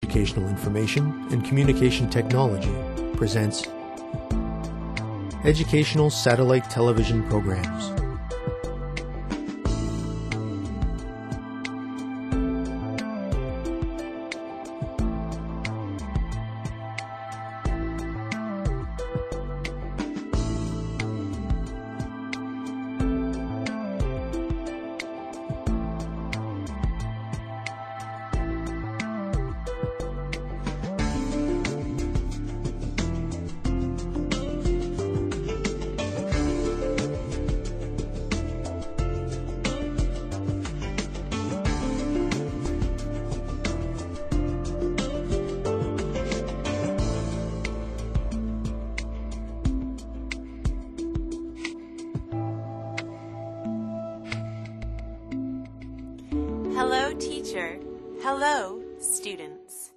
Educational Information and Communication Technology presents Educational Satellite Television Programs. Hello, teacher. Hello, students.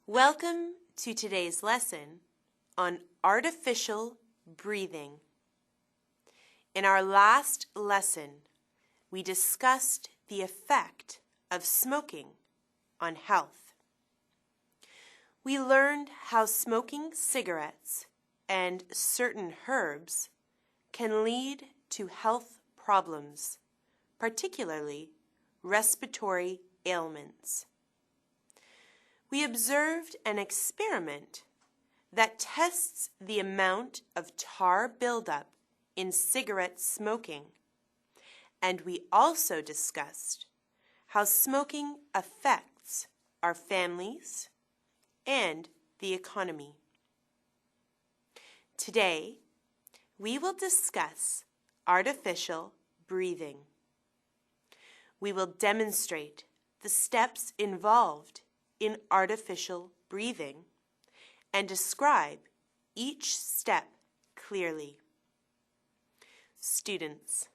Welcome to today's lesson on artificial breathing. In our last lesson, we discussed the effect of smoking on health. We learned how smoking cigarettes and certain herbs can lead to health problems, particularly respiratory ailments. We observed an experiment that tests the amount of tar buildup in cigarette smoking, and we also discussed how smoking affects our families and the economy. Today, we will discuss artificial breathing. We will demonstrate the steps involved in artificial breathing and describe each step clearly. Students,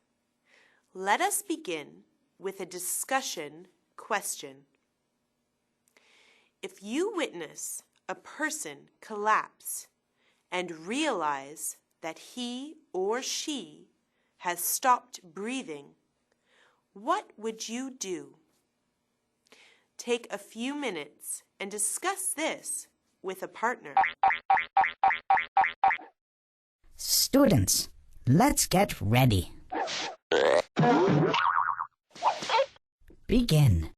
let us begin with a discussion question. If you witness a person collapse and realize that he or she has stopped breathing, what would you do? Take a few minutes and discuss this with a partner. Students, let's get ready. Begin.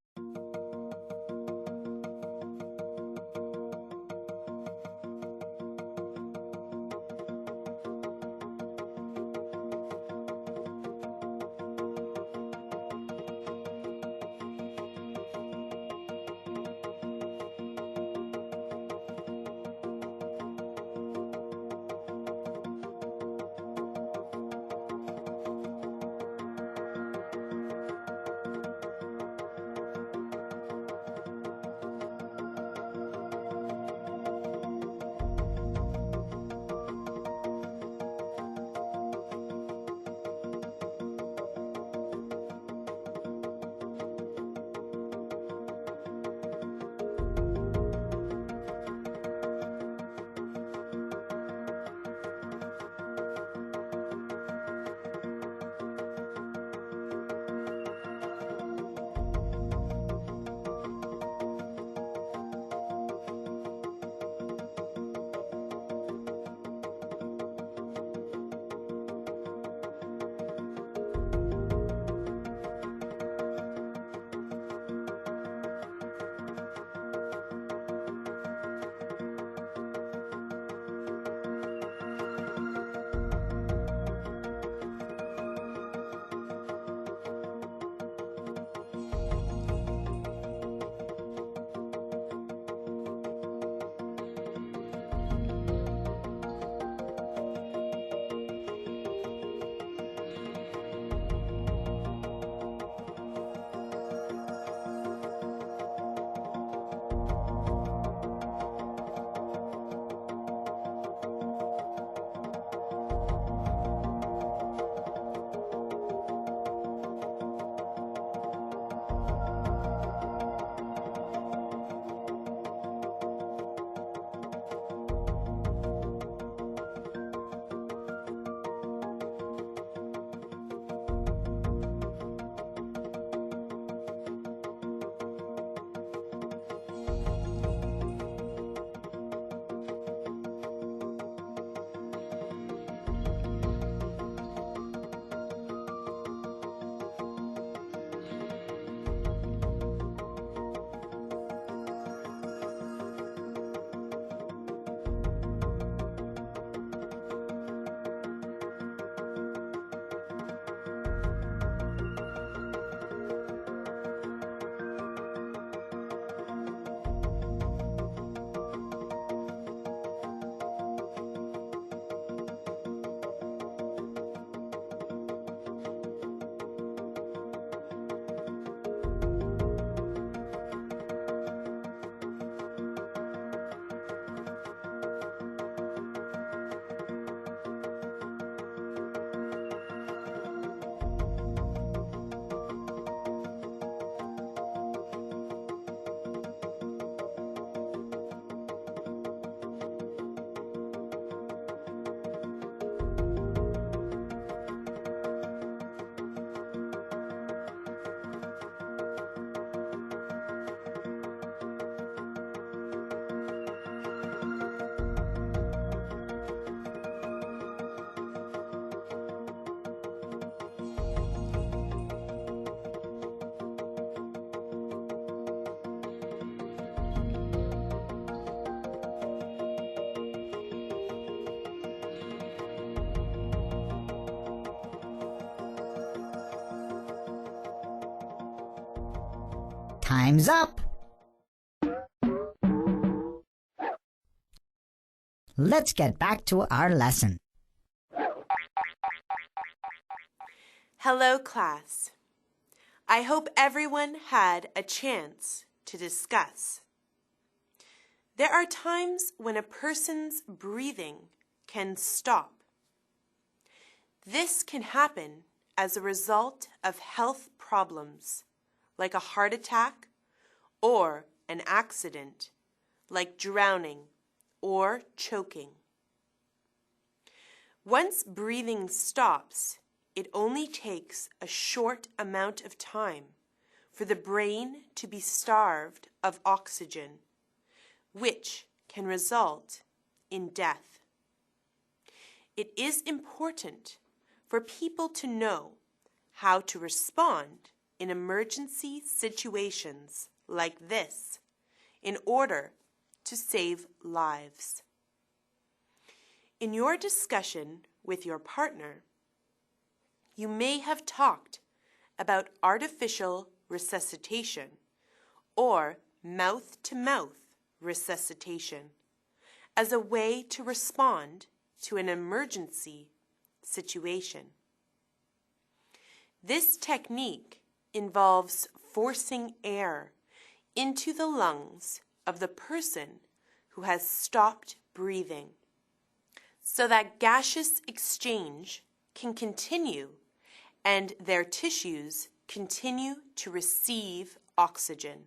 Time's up! Let's get back to our lesson. Hello, class. I hope everyone had a chance to discuss. There are times when a person's breathing can stop. This can happen as a result of health problems, like a heart attack or an accident, like drowning or choking. Once breathing stops, it only takes a short amount of time for the brain to be starved of oxygen, which can result in death. It is important for people to know how to respond in emergency situations like this in order to save lives. In your discussion with your partner, you may have talked about artificial resuscitation or mouth-to-mouth resuscitation as a way to respond to an emergency situation. This technique involves forcing air into the lungs of the person who has stopped breathing so that gaseous exchange can continue and their tissues continue to receive oxygen.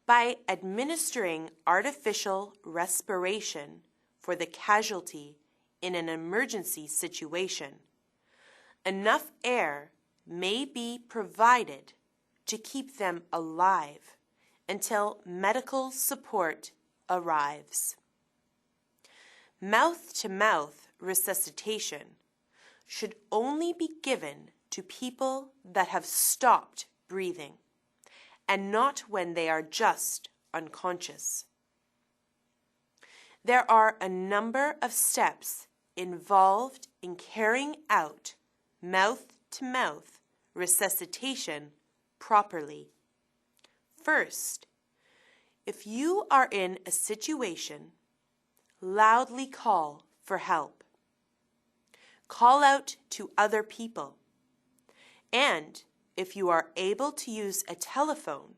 By administering artificial respiration for the casualty in an emergency situation, enough air may be provided to keep them alive until medical support arrives. Mouth-to-mouth resuscitation should only be given to people that have stopped breathing, and not when they are just unconscious. There are a number of steps involved in carrying out mouth-to-mouth resuscitation properly. First, if you are in a situation, loudly call for help. Call out to other people. And if you are able to use a telephone,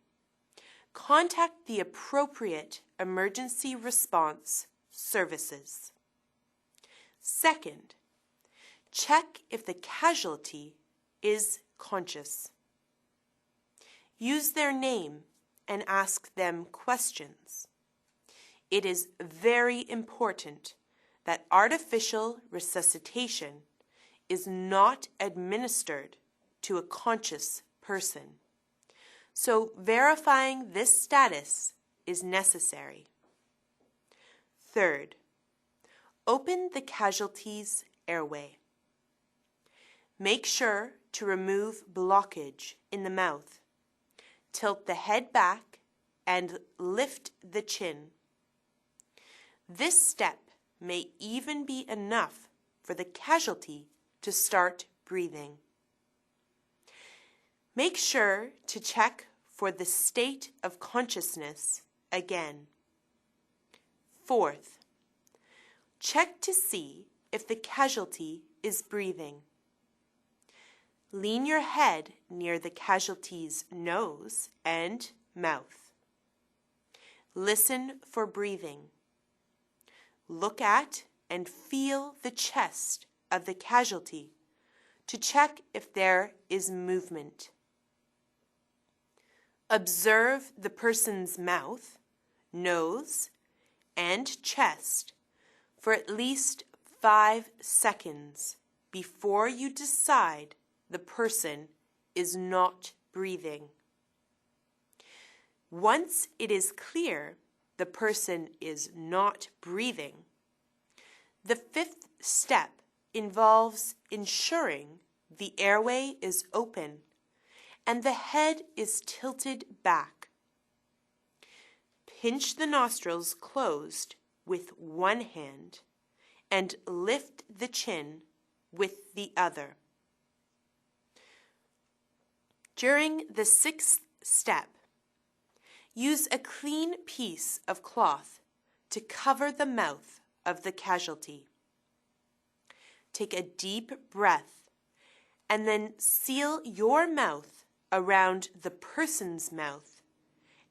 contact the appropriate emergency response services. Second, check if the casualty is conscious. Use their name and ask them questions. It is very important that artificial resuscitation is not administered to a conscious person. So verifying this status is necessary. Third, open the casualty's airway. Make sure to remove blockage in the mouth. Tilt the head back and lift the chin. This step may even be enough for the casualty to start breathing. Make sure to check for the state of consciousness again. Fourth, check to see if the casualty is breathing. Lean your head near the casualty's nose and mouth. Listen for breathing. Look at and feel the chest of the casualty to check if there is movement. Observe the person's mouth, nose, and chest for at least 5 seconds before you decide the person is not breathing. Once it is clear the person is not breathing, the fifth step involves ensuring the airway is open and the head is tilted back. Pinch the nostrils closed with one hand and lift the chin with the other. During the 6th step. Use a clean piece of cloth to cover the mouth of the casualty. Take a deep breath and then seal your mouth around the person's mouth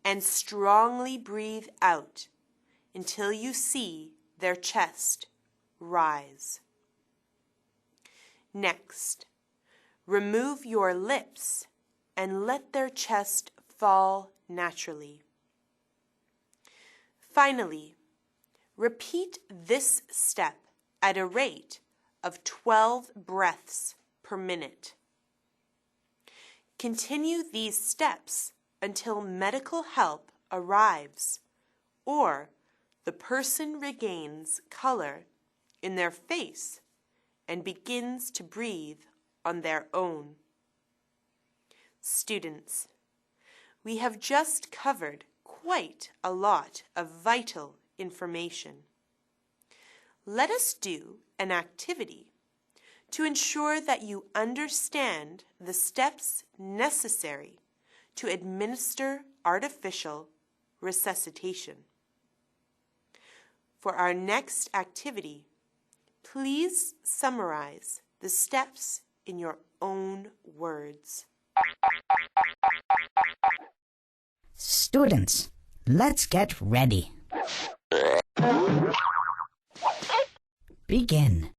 and strongly breathe out until you see their chest rise. Next, remove your lips and let their chest fall naturally. Finally, repeat this step at a rate of 12 breaths per minute. Continue these steps until medical help arrives or the person regains color in their face and begins to breathe on their own. Students, we have just covered quite a lot of vital information. Let us do an activity to ensure that you understand the steps necessary to administer artificial resuscitation. For our next activity, please summarize the steps in your own words. Students, let's get ready. Begin.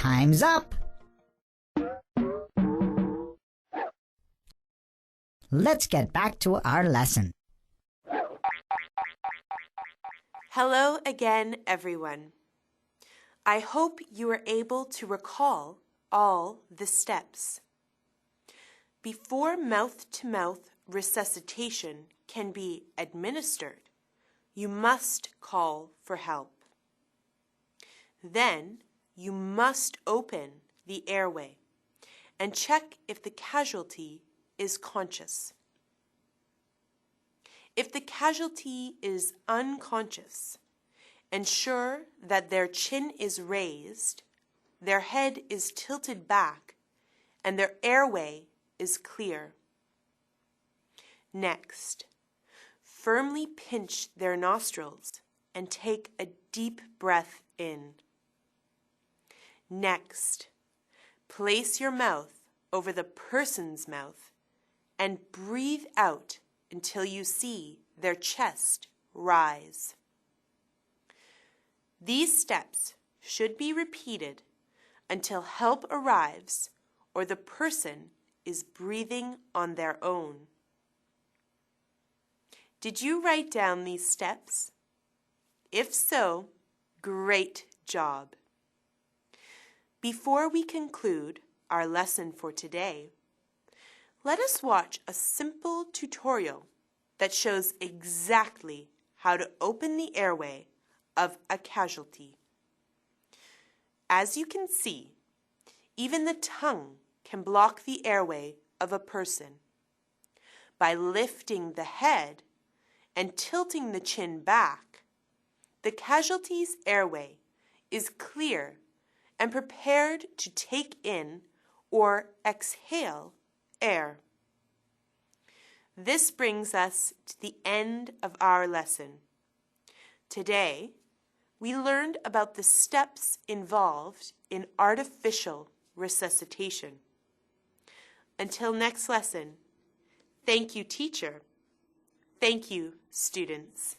Time's up. Let's get back to our lesson. Hello again, everyone. I hope you are able to recall all the steps. Before mouth-to-mouth resuscitation can be administered, you must call for help. Then you must open the airway and check if the casualty is conscious. If the casualty is unconscious, ensure that their chin is raised, their head is tilted back, and their airway is clear. Next, firmly pinch their nostrils and take a deep breath in. Next, place your mouth over the person's mouth and breathe out until you see their chest rise. These steps should be repeated until help arrives or the person is breathing on their own. Did you write down these steps? If so, great job. Before we conclude our lesson for today, let us watch a simple tutorial that shows exactly how to open the airway of a casualty. As you can see, even the tongue can block the airway of a person. By lifting the head and tilting the chin back, the casualty's airway is clear and prepared to take in or exhale air. This brings us to the end of our lesson. Today, we learned about the steps involved in artificial resuscitation. Until next lesson, thank you, teacher. Thank you, students.